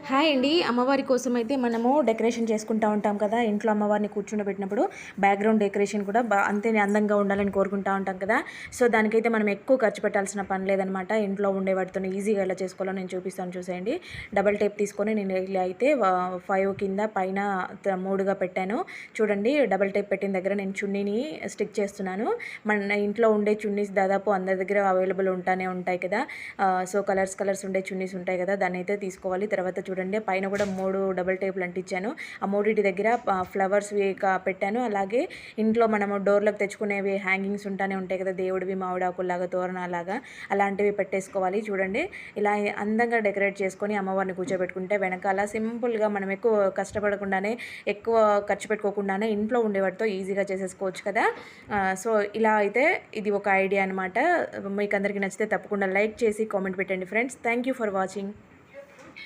Hi అండి. అమ్మవారి కోసం అయితే మనము డెకరేషన్ చేసుకుంటూ ఉంటాం కదా. ఇంట్లో అమ్మవారిని కూర్చుండబెట్టినప్పుడు బ్యాక్గ్రౌండ్ డెకరేషన్ కూడా అంతే అందంగా ఉండాలని కోరుకుంటూ ఉంటాం కదా. సో దానికైతే మనం ఎక్కువ ఖర్చు పెట్టాల్సిన పని లేదనమాట. ఇంట్లో ఉండే వాటితో ఈజీగా ఎలా చేసుకోవాలో నేను చూపిస్తాను చూసేయండి. డబల్ టేప్ తీసుకొని నేను ఇలా అయితే 5 కింద పైన 3గా పెట్టాను. చూడండి, డబల్ టేప్ పెట్టిన దగ్గర నేను చున్నీని స్టిక్ చేస్తున్నాను. మన ఇంట్లో ఉండే చున్నీస్ దాదాపు అందరి దగ్గర అవైలబుల్ ఉంటాయి కదా. సో కలర్స్ ఉండే చున్నీస్ ఉంటాయి కదా, దాన్ని అయితే తీసుకోవాలి. తర్వాత చూడండి, పైన కూడా 3 డబుల్ టేపులు అంటించాను. ఆ మూడింటి దగ్గర ఫ్లవర్స్వి పెట్టాను. అలాగే ఇంట్లో మనము డోర్లకు తెచ్చుకునేవి హ్యాంగింగ్స్ ఉంటాయి కదా, దేవుడివి మామిడాకుల్లాగా తోరణాలాగా అలాంటివి పెట్టేసుకోవాలి. చూడండి, ఇలా అందంగా డెకరేట్ చేసుకొని అమ్మవారిని కూర్చోబెట్టుకుంటే వెనకాల సింపుల్గా మనం ఎక్కువ కష్టపడకుండానే ఎక్కువ ఖర్చు పెట్టుకోకుండానే ఇంట్లో ఉండేవాటితో ఈజీగా చేసేసుకోవచ్చు కదా. సో ఇలా అయితే ఇది ఒక ఐడియా అనమాట. మీకు అందరికీ నచ్చితే తప్పకుండా లైక్ చేసి కామెంట్ పెట్టండి friends. Thank you for watching.